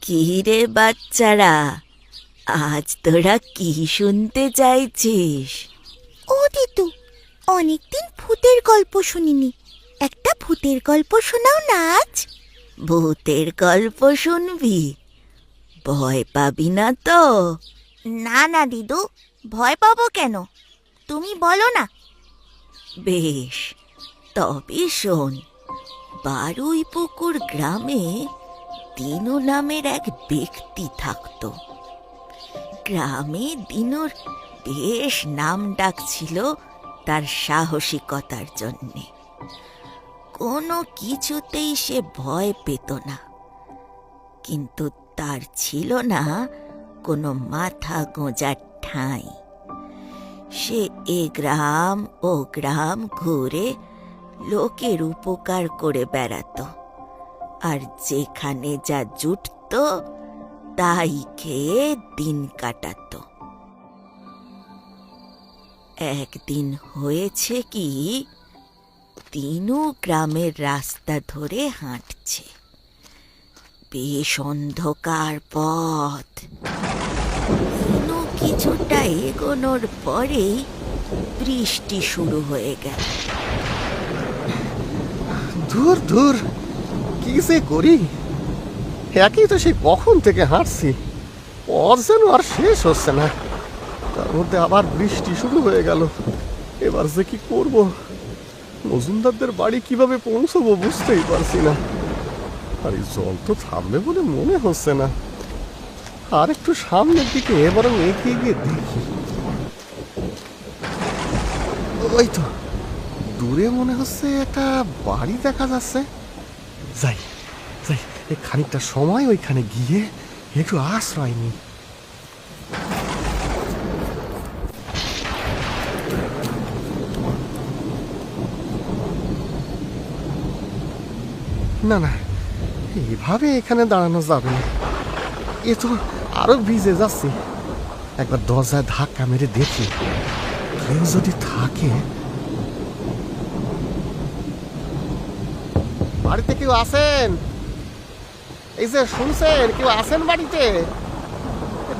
কি রে বাচ্চারা, আজ তোরা কি শুনতে চাইছিস? ও দিদু, অনেকদিন ভূতের গল্প শুনিনি, একটা ভূতের গল্প শোনাও না আজ। ভূতের গল্প শুনবি? ভয় পাবি না তো? না না দিদু, ভয় পাবো কেন, তুমি বলো না। বেশ, তবে শোন। বারুইপুকুর গ্রামে দিনু নামের এক ব্যক্তি থাকত। গ্রামে দিনুর বেশ নাম ডাক ছিল তার সাহসিকতার জন্যে। কোনো কিছুতেই সে ভয় পেত না, কিন্তু তার ছিল না কোনো মাথা গোঁজার ঠাঁই। সে এ গ্রাম ও গ্রাম ঘুরে লোকের উপকার করে বেড়াতো, আর যেখানে যা জুটত তাই খেয়ে দিন কাটাতো। একদিন হয়েছে কি, দিনু গ্রামের রাস্তা ধরে হাঁটছে। বেশ অন্ধকার পথ। দিনু কিছুটা এগোনোর পরেই বৃষ্টি শুরু হয়ে গেল। দূর দূর, কি যে করি, একই তো সেই কখন থেকে হাঁটছি, পথ যেন আর শেষ হচ্ছে না। তার মধ্যে আবার বৃষ্টি শুরু হয়ে গেল। এবার যে কি করব, মজুমদারদের বাড়ি কিভাবে পৌঁছবো বুঝতেই পারছি না। আর এই জল তো থামবে বলে মনে হচ্ছে না। আর একটু সামনের দিকে বরং এগিয়ে গিয়ে দেখি। ওই তো দূরে মনে হচ্ছে একটা বাড়ি দেখা যাচ্ছে। যাই যাই, খানিকটা সময় ওইখানে গিয়ে একটু আশ্রয় নিই। না না, এভাবে এখানে দাঁড়ানো যাবে না, এ তো আরো ভিজে যাচ্ছে। একবার দরজায় ধাক্কা মেরে দেখি, কেউ যদি থাকে। বাড়িতে কেউ আছেন? এই যে শুনছেন, কেউ আছেন বাড়িতে?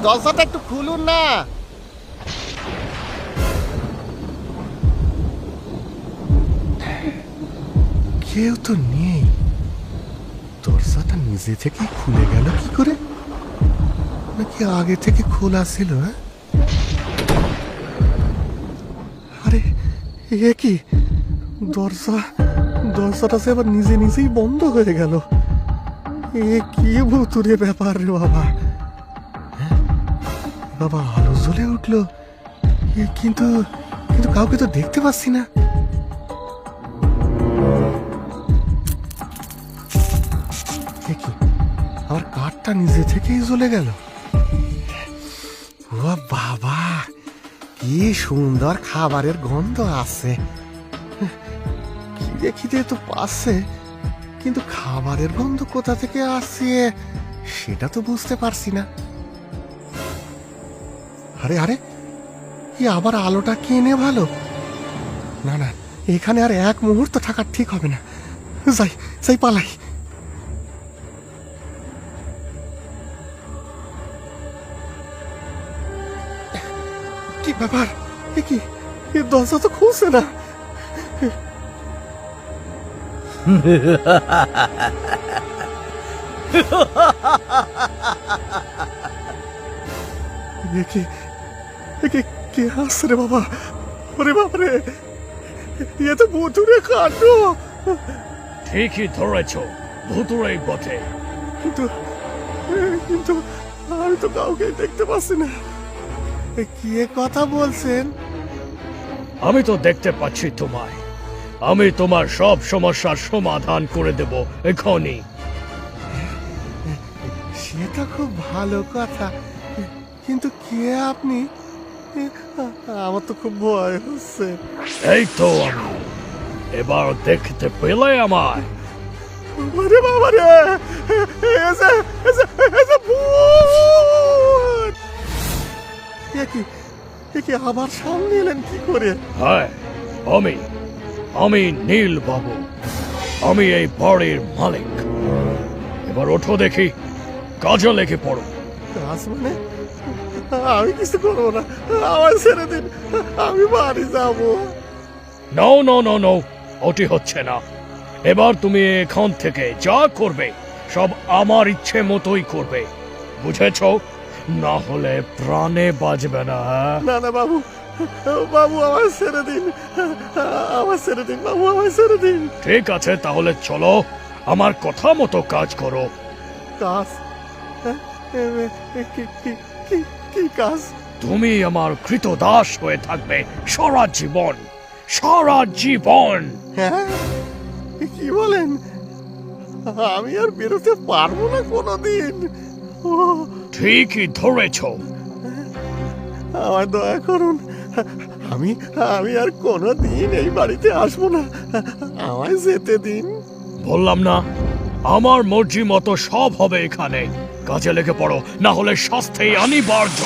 দরজাটা একটু খুলুন না। কেউ তো নেই। দরজাটা নিজে থেকে খুলে গেল কি করে? নাকি আগে থেকে খোলা ছিল? আরে এ কি, দরজাটা সে আবার নিজে নিজেই বন্ধ হয়ে গেল। এ কি ভুতুরে ব্যাপার রে বাবা। বাবা, আলো জ্বলে উঠলো, কিন্তু কিন্তু কাউকে তো দেখতে পাচ্ছি না। আমার কাঠটা নিজে থেকেই জ্বলে গেল। ও বাবা, কি সুন্দর খাবারের গন্ধ আছে। খিদে খিদে তো পাচ্ছে, কিন্তু খাবারের গন্ধ কোথা থেকে আসছে সেটা তো বুঝতে পারছি না। আরে আরে, আবার আলোটা কিনে ভালো। না না, এখানে আর এক মুহূর্ত থাকা ঠিক হবে না। যাই যাই, পালাই। কি ব্যাপার, কি দরজা তো খুলছে না। কে হাসছে রে বাবা? ওরে বাবারে, এ তো ভুতুরে কাণ্ড। ঠিকই ধরেছ, ভুতুরেই বটে। কিন্তু কিন্তু আমি তো কাউকে দেখতে পাচ্ছি না। কি কথা বলছেন? আমি তো দেখতে পাচ্ছি তোমায়। আমি তোমার সব সমস্যার সমাধান করে দেব এখনই। সেটা খুব ভালো কথা, কিন্তু কে আপনি? আমার তো খুব ভয় হচ্ছে। এই তো আমি, এবার দেখতে পেলে আমায়? আরে বাবা রে, ভূত! এ কি আবার সামনে এলেন কি করে? হ্যাঁ, আমি নীল বাবু, আমি এই বাড়ির মালিক। এবার ওঠো দেখি, কাজে লেগে পড়ো। কাজ মানে? আমি কিছু করবো না, আমার ছেড়ে দিন, আমি বাড়ি যাবো। নো নো নো নো, ওটি হচ্ছে না। এবার তুমি এখান থেকে যা করবে সব আমার ইচ্ছে মতোই করবে, বুঝেছো? না হলে প্রাণে বাঁচবে না। হ্যাঁ? না না বাবু, বাবু আমার ছেড়ে দিন, আমার ছেড়ে দিন বাবু, আমার ছেড়ে দিন। ঠিক আছে, তাহলে চলো, আমার কথা মতো কাজ করো। কাজ? হ্যাঁ? কি কাজ? তুমি আমার কৃতদাস হয়ে থাকবে সারা জীবন, সারা জীবন। হ্যাঁ, কি বলেন? আমি আর বেরোতে পারবো না কোনোদিন। ও, ঠিকই ধরেছো। আমায় দয়া করুন, আমি আমি আর কোনোদিন এই বাড়িতে আসবো না, আমায় যেতে দিন। বললাম না, আমার মর্জি মতো সব হবে এখানে। কাজে লেগে পড়ো, না হলে শাস্তি অনিবার্য।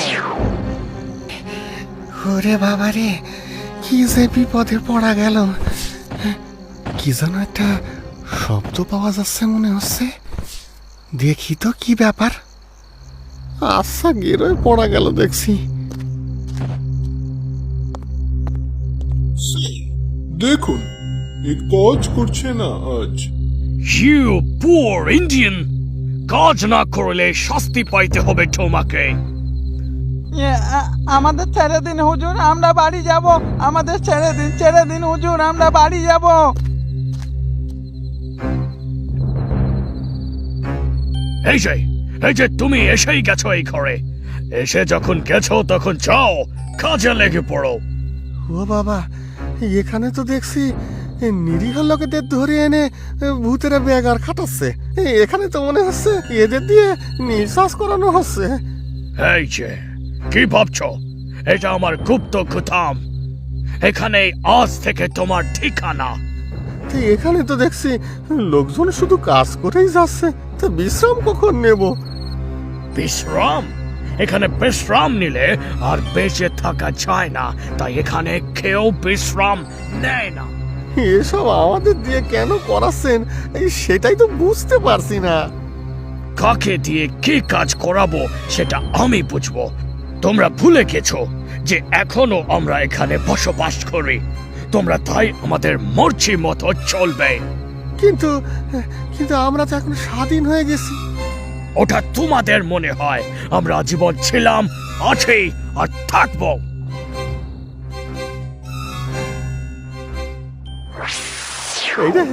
ওরে বাবা রে, কি যে বিপদে পড়া গেল। কি যেন একটা শব্দ পাওয়া যাচ্ছে মনে হচ্ছে, দেখি তো কি ব্যাপার। আচ্ছা, গেরোয় পড়া গেল দেখছি। দেখুন, এ কাজ করছে না আজ। ইউ পুয়ার ইন্ডিয়ান, কাজ না করলে শাস্তি পাইতে হবে তোমাকে। আমাদের ছেড়ে দিন হুজুর, আমরা বাড়ি যাব। আমাদের ছেড়ে দিন হুজুর, আমরা বাড়ি যাব। এই যে তুমি এসেই গেছো এই ঘরে। এসে যখন গেছো তখন যাও, কাজে লেগে পড়ো। ও বাবা, এখানে তো দেখছি নিরীহ লোকেদের ধরে এনে ভূতেরা বেগার খাটাচ্ছে। এখানে তো মনে হচ্ছে এদের দিয়ে নিঃশ্বাস করানো হচ্ছে। এই যে, কি ভাবছো এটা আমার গুপ্ত গুদাম? এখানে আজ থেকে তোমার ঠিকানা। তো এখানে তো দেখছি লোকজন শুধু কাজ করেই যাচ্ছে, তো বিশ্রাম কখন নেব? বিশ্রাম? এখানে বিশ্রাম নিলে আর বেঁচে থাকা যায় না, তাই এখানে কেউ বিশ্রাম নেয় না। এসব আমাদের দিয়ে কেন করাচ্ছেন, সেটাই তো বুঝতে পারছি না। কাকে দিয়ে কি কাজ করাবো সেটা আমি বুঝবো। তোমরা ভুলে গেছো যে এখনো আমরা এখানে বসবাস করি। তোমরা তাই আমাদের মর্জি মতো চলবে। কিন্তু কিন্তু আমরা তো এখন স্বাধীন হয়ে গেছি। ওটা তোমাদের মনে হয়, আমরা জীবন ছিলাম, আছি আর থাকবো। এই রে,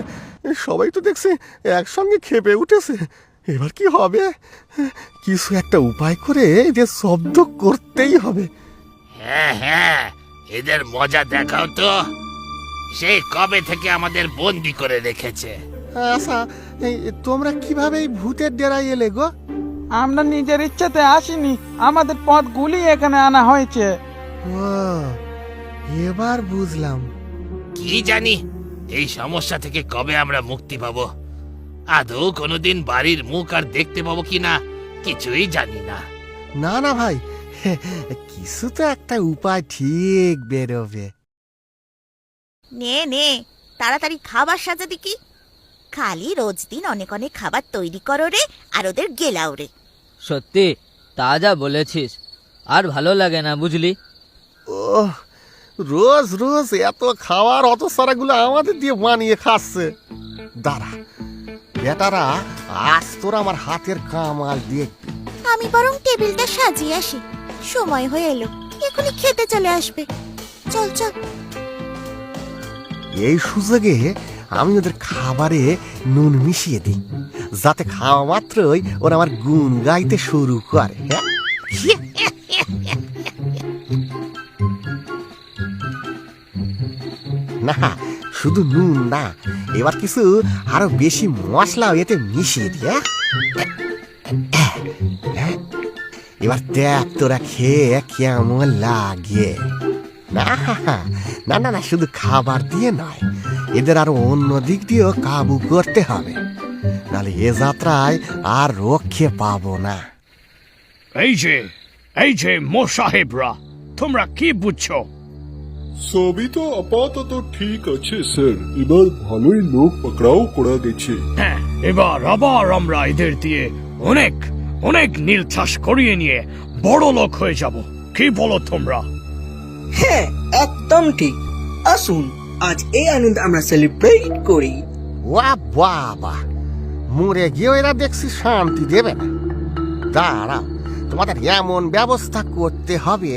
সবাই তো দেখছি একসঙ্গে খেপে উঠেছে। এবার কি হবে? কিছু একটা উপায় করে এদের শব্দ করতেই হবে। হ্যাঁ হ্যাঁ, এদের মজা দেখাও তো। সেই কবে থেকে আমাদের বন্দি করে রেখেছে। আচ্ছা, তোমরা কিভাবে এই ভূতের ডেরায় এলে গো? আমরা নিজের ইচ্ছাতে আসিনি, আমাদের পথ গুলিয়ে এখানে আনা হয়েছে। ও, এবার বুঝলাম। কি জানি এই সমস্যা থেকে কবে আমরা মুক্তি পাবো। আদৌ কোনোদিন বাড়ির মুখ আর দেখতে পাবো কিনা কিছুই জানি না। না না ভাই, কিছু তো একটা উপায় ঠিক বেরোবে। নে নে, তাড়াতাড়ি খাবার সাজা দেখি। খালি রোজ দিন অনেক অনেক খাবার তৈরি করো রে, আর ওদের গেলাও রে। সত্যি তা যা বলেছিস, আর ভালো লাগে না বুঝলি। ও, রোজ রোজ এত খাওয়ার অত সারাগুলো আমাদের দিয়ে বানিয়ে খাচ্ছে। দাঁড়া বেটারা, আজ তোরা আমার হাতের কামাল দেখবি। আমি বরং টেবিলটা সাজিয়ে আসি, সময় হয়ে এলো, এখনই খেতে চলে আসবে। চল চল। এই সুযোগে আমি ওদের খাবারে নুন মিশিয়ে দিই, যাতে খাওয়া মাত্রই ওরা আমার গুণ গাইতে শুরু করে। হ্যাঁ? না, শুধু নুন না, এবার কিছু আরো বেশি মশলা এতে মিশিয়ে দিয়ে। এবার দেখ তোরা খেয়ে কেমন লাগে। না না না না, শুধু খাবার দিয়ে নয়, এদের আরো অন্য দিক দিয়েও কাবু করতে হবে, নাহলে এ যাত্রায় আর রক্ষে পাবো না। এই যে মোসাহেবরা, তোমরা কি বুঝছো? সবই তো আপাতত ঠিক আছে স্যার, এবার ভালোই লোক পাকড়াও করা গেছে। হ্যাঁ, এবার আবার আমরা এদের দিয়ে অনেক অনেক নীল চাষ করিয়ে নিয়ে বড় লোক হয়ে যাব। কি বলো তোমরা? হ্যাঁ, একদম ঠিক। আসুন আজ এই আনন্দ আমরা সেলিব্রেট করি। ওয়া বাবা, মরে গিয়ে এরা দেখছি শান্তি দেবে না। দাঁড়াও, তোমাদের এমন ব্যবস্থা করতে হবে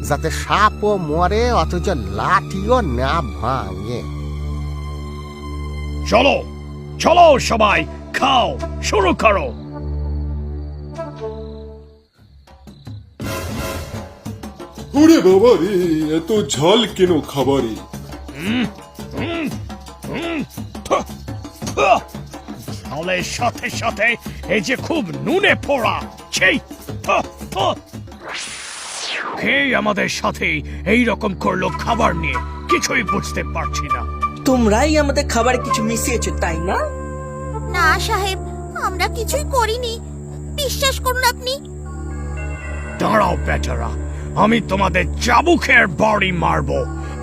যাতে সাপও মরে অথচ লাঠিও না ভাঙে। চলো চলো সবাই, খাও, শুরু করো। ওরে বাবা রে, এত ঝাল কেন খাবারে? ঝালের সাথে সাথে এই যে খুব নুনে পোড়া, সেই কে আমাদের সাথে এই রকম করলো খাবার নিয়ে? কিছুই বুঝতে পারছি না। তোমরাই আমাদের খাবারে কিছু মিশিয়েছো, তাই না? না সাহেব, আমরা কিছুই করিনি, বিশ্বাস করুন আপনি। দাঁড়াও বেটারা, আমি তোমাদের চাবুকের বাড়ি মারবো,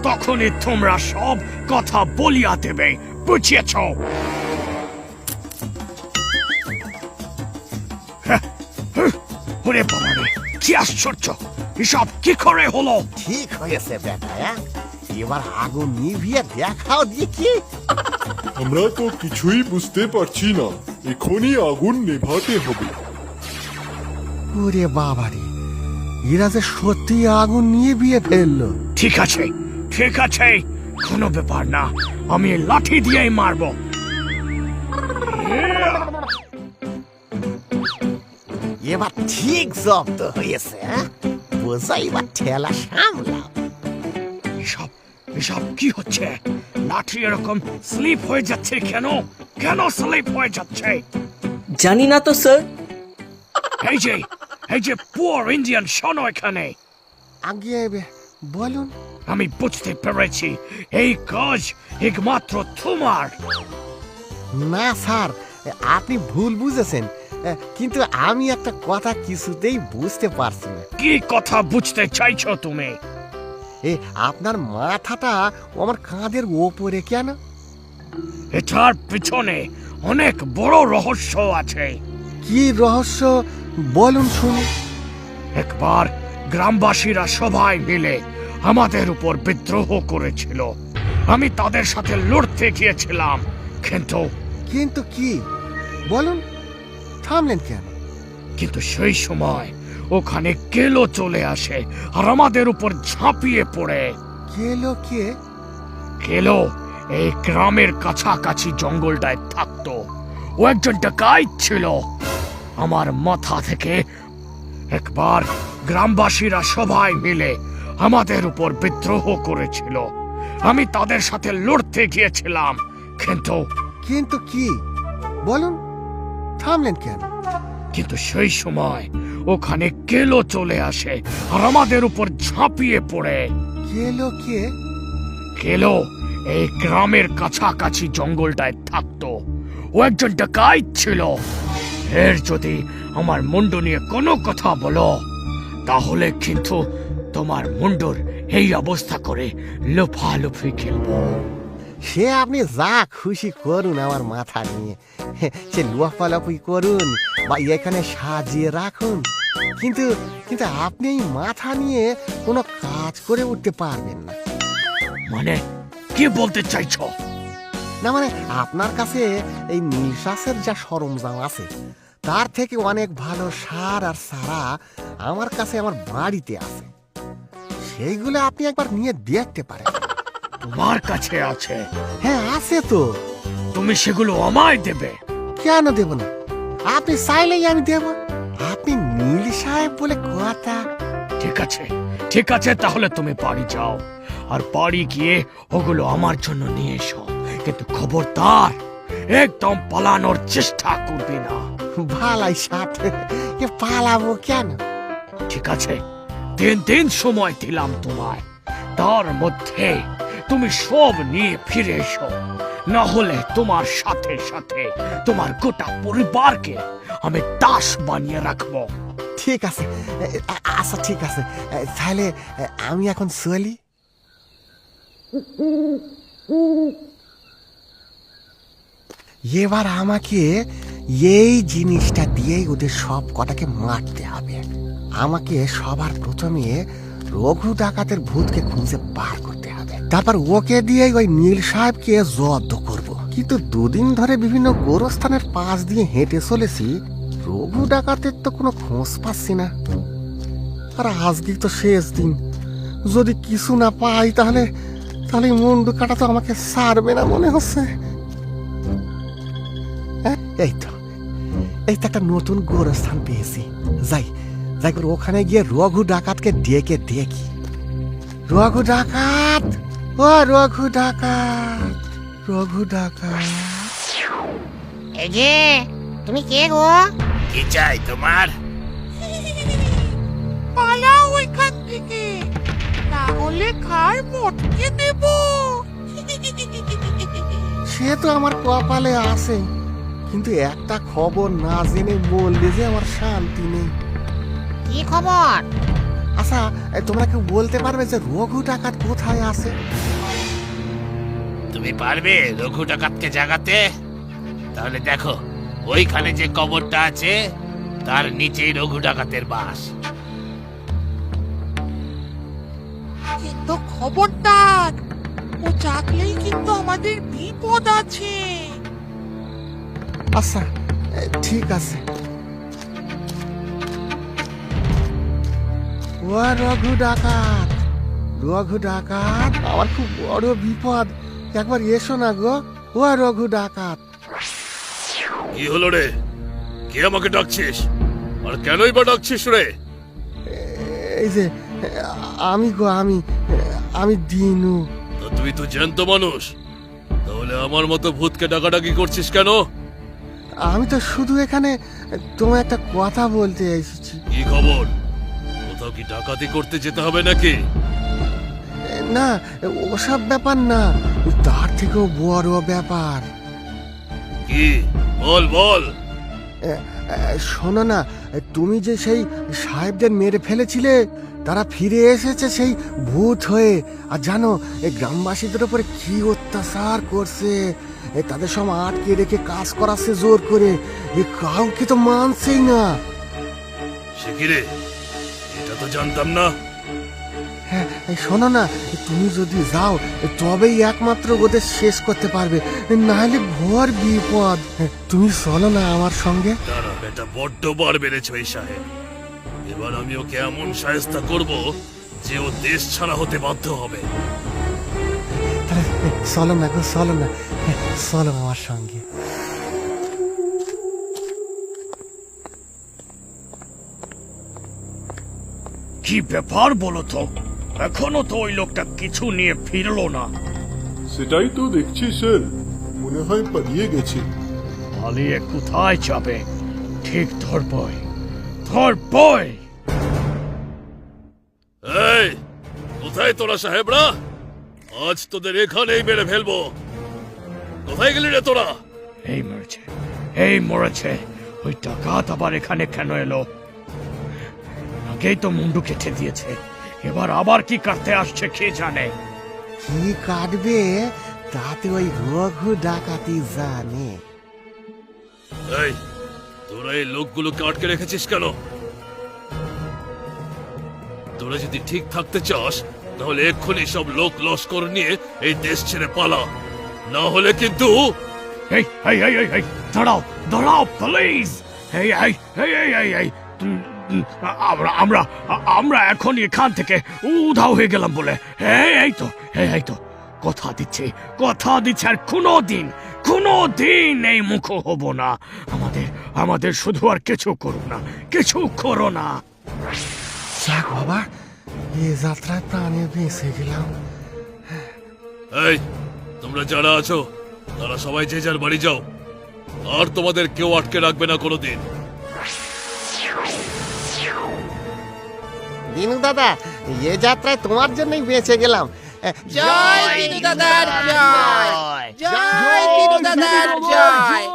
তখনই তোমরা সব কথা বলিয়া দেবে, বুঝিয়েছ? ওরে বাবা রে, কি আশ্চর্য! এসব কি করে হলো? ঠিক হয়েছে বেটা, এবার আগুন নিভিয়ে দেখাও দেখি। আমরা তো কিছুই বুঝতে পারছি না, এখনই আগুন নেভাতে হবে। ওরে বাবা রে, এরা যে সত্যি আগুন নিভিয়ে ফেললো। ঠিক আছে ঠিক আছে, কোনো ব্যাপার না, আমি এই লাঠি দিয়েই মারবো। এবার ঠিক জব্দ হয়েছে। বোঝা, এবার ঠেলা সামলাও। এসব এসব কি হচ্ছে? লাঠি এরকম স্লিপ হয়ে যাচ্ছে কেন? কেন স্লিপ হয়ে যাচ্ছে? জানি না তো স্যার। এই যে পুয়ার ইন্ডিয়ান, শোনো এখানে। আগে বলুন। আমি বুঝতে পেরেছি এই কাজ একমাত্র তোমার। না স্যার, আপনি ভুল বুঝেছেন, কিন্তু আমি একটা কথা কিছুতেই বুঝতে পারছি না। কি কথা বুঝতে চাইছো তুমি? আপনার মাথাটা আমার কাঁধের ওপরে কেন? এটার পিছনে অনেক বড় রহস্য আছে। কি রহস্য বলুন শুনি। একবার গ্রামবাসীরা সবাই মিলে আমাদের উপর বিদ্রোহ করেছিল। আমি তাদের সাথে লড়তে গিয়েছিলাম, কিন্তু কি বলুন, থামলেন কেন? কিন্তু সেই সময় ওখানে কেলো চলে আসে আর আমাদের উপর ঝাঁপিয়ে পড়ে। কেলো কে? কেলো এই গ্রামের কাছাকাছি জঙ্গলটায় থাকতো। ও একজন ডাকাত ছিল। আমার মাথা থেকে একবার গ্রামবাসীরা সবাই মিলে আমাদের উপর বিদ্রোহ করেছিল। আমি তাদের সাথে লড়তে গিয়েছিলাম, কিন্তু কি বলুন, থামলেন কেন? কিন্তু সেই সময় ওখানে কেলো চলে আসে আর আমাদের উপর ঝাঁপিয়ে পড়ে। কেলো কে? কেলো এই গ্রামের কাছাকাছি জঙ্গলটায় থাকতো। ও একজন ডাকাত ছিল। এর যদি আমার মুন্ডু নিয়ে কোনো কথা বলো, তাহলে কিন্তু তোমার মুন্ডুর এই অবস্থা করে লোফালোফি খেলবো। সে আপনি যা খুশি করুন আমার মাথা নিয়ে, সে লোফালাফি করুন বা এখানে সাজিয়ে রাখুন, কিন্তু কিন্তু আপনি এই মাথা নিয়ে কোনো কাজ করে উঠতে পারবেন না। মানে কি বলতে চাইছো? না মানে আপনার কাছে এই নিঃশ্বাসের যা সরঞ্জাম আছে তার থেকে অনেক ভালো সার আর সারা আমার কাছে আমার বাড়িতে আছে। সেইগুলো আপনি একবার নিয়ে দেখতে পারেন। তোমার কাছে আছে? হ্যাঁ আছে তো। তুমি সেগুলো আমায় দেবে? কেন দেব না, আপনি চাইলেই আমি দেব। আপনি নীল সাহেব বলে কথা। ঠিক আছে, তাহলে তুমি বাড়ি যাও, আর বাড়ি গিয়ে ওগুলো আমার জন্য নিয়ে এসো। কিন্তু খবরদার একদম পালানোর চেষ্টা করবে না। ভালাই সাথে পালাবো কেন? ঠিক আছে, 3 দিন সময় দিলাম তোমায়, তার মধ্যে তুমি সব নিয়ে ফিরে এসো, না হলে তোমার সাথে সাথে তোমার গোটা পরিবারকে আমি দাস বানিয়ে রাখবো। ঠিক আছে, আচ্ছা ঠিক আছে, তাহলে আমি এখন চলি। এবার আমাকে এই জিনিসটা দিয়েই ওদের সব কটাকে মারতে হবে। আমাকে সবার প্রথমে রঘু ডাকাতের ভূতকে খুঁজে বার করতে হবে, তারপর ওকে দিয়ে ওই নীল সাহেবকে জব্দ করব। কিন্তু দুদিন ধরে বিভিন্ন গোরস্থানের পাশ দিয়ে হেঁটে চলেছি, রঘু ডাকাতের তো কোনো খোঁজ পাচ্ছি না। আর আজকে তো শেষ দিন, যদি কিছু না পাই তাহলে তাহলে মুন্ডু কাটা তো আমাকে ছাড়বে না মনে হচ্ছে। এই তো একটা নতুন গোরস্থান পেয়েছি, যাই যাই করে ওখানে গিয়ে রঘু ডাকাতকে ডেকে দেখি। রঘু ডাকাত, ও রঘু ডাকাত, রঘু ডাকাত। এই যে, তুমি কে গো? কি চাই তোমার? পালাও ওইখান থেকে, না হলে খার মটকে দেব। সে তো আমার কপালে আছে, কিন্তু একটা খবর না জেনে বললে যে আমার শান্তি নেই। কি খবর? আচ্ছা, তোমরা কেউ বলতে পারবে যে রঘু ডাকাত কোথায় আছে? তুমি পারবে রঘু ডাকাতকে জাগাতে? তাহলে দেখো, ওইখানে যে কবরটা আছে তার নিচেই রঘু ডাকাতের বাস। কিন্তু খবরদার, ও জাগলেই কিন্তু আমাদের বিপদ আছে। আচ্ছা, ঠিক আছে। ও রঘু ডাকাত, রঘু ডাকাত, আমার খুব বড় বিপদ, একবার এসো না গো। ও রঘু ডাকাত। কি হলো রে? কে আমাকে ডাকছিস? আর কেনই বা ডাকছিস রে? এই যে আমি গো, আমি দিনু। তা তুই তো জ্যান্ত মানুষ, তাহলে আমার মতো ভূতকে ডাকাডাকি করছিস কেন? আমি তো শুধু এখানে তোমায় একটা কথা বলতে এসেছি। কি খবর? কোথাও কি ডাকাতি করতে যেতে হবে নাকি? না, ওসব ব্যাপার না, তার থেকেও বড় ব্যাপার। কি? বল বল। শোনো না, তুমি যে সেই সাহেবদের মেরে ফেলেছিলে, তারা ফিরে এসেছে সেই ভূত হয়ে। আর জানো, এই গ্রামবাসীদের উপরে কি অত্যাচার করছে, তাদের সব আটকে রেখে কাজ করাচ্ছে জোর করে, কাউকে তো মানছেই না। সে কি রে? এটা তো জানতাম না। হ্যাঁ, শোনো না, তুমি যদি যাও তবেই একমাত্র ওদের শেষ করতে পারবে, নাহলে ঘোর বিপদ। তুমি চলো না আমার সঙ্গে। তারা বেটা বড্ড বার বেড়েছ এই সাহেব। এবার আমি ওকে এমন সায়স্তা করব যে ও দেশ ছাড়া হতে বাধ্য হবে। তাহলে চলো না গো, চলো না, চলো আমার সঙ্গে। কি ব্যাপার বলো তো? এখনো তো ওই লোকটা কিছু নিয়ে ফিরলো না। সেটাই তো দেখছি স্যার, মনে হয় পালিয়ে গেছে। পালিয়ে কোথায় যাবে? ঠিক ধরবই, ধরবই। এই, কোথায় তোরা সাহেবরা? আজ তোদের এখানেই মেরে ফেলবো। কোথায় গেলি রে তোরা? এই মরেছে, এই মরেছে। ওই ডাকাত আবার এখানে কেন এলো? আগেই তো মুন্ডু কেটে দিয়েছে, এবার আবার কি কাটতে আসছে কে জানে। কি কাটবে তাতে ওই রঘু ডাকাতি জানে। এই, তোরা এই লোকগুলোকে আটকে রেখেছিস কেন? তোরা যদি ঠিক থাকতে চাস তাহলে এক্ষুনি সব লোক লস্কর নিয়ে এই দেশ ছেড়ে পালা, না হলে কিন্তু। এই এই এই এই এই, দাঁড়াও দাঁড়াও প্লিজ। এই এই এই এই এই এই, আমরা আমরা আমরা এখন এখান থেকে উধাও হয়ে গেলাম বলে। এই তো এই তো কথা দিচ্ছি আর কোনোদিন এই মুখ হব না। আমাদের শুধু আর কিছু করো না। যাক বাবা, এই যাত্রায় প্রাণে বেঁচে গেলাম। এই, তোমরা যারা আছো তারা সবাই যে যার বাড়ি যাও, আর তোমাদের কেউ আটকে রাখবে না কোনোদিন। দিনু দাদা, এ যাত্রায় তোমার জন্যই বেঁচে গেলাম। জয় দিনু দাদার জয়, জয় দিনু দাদার জয়।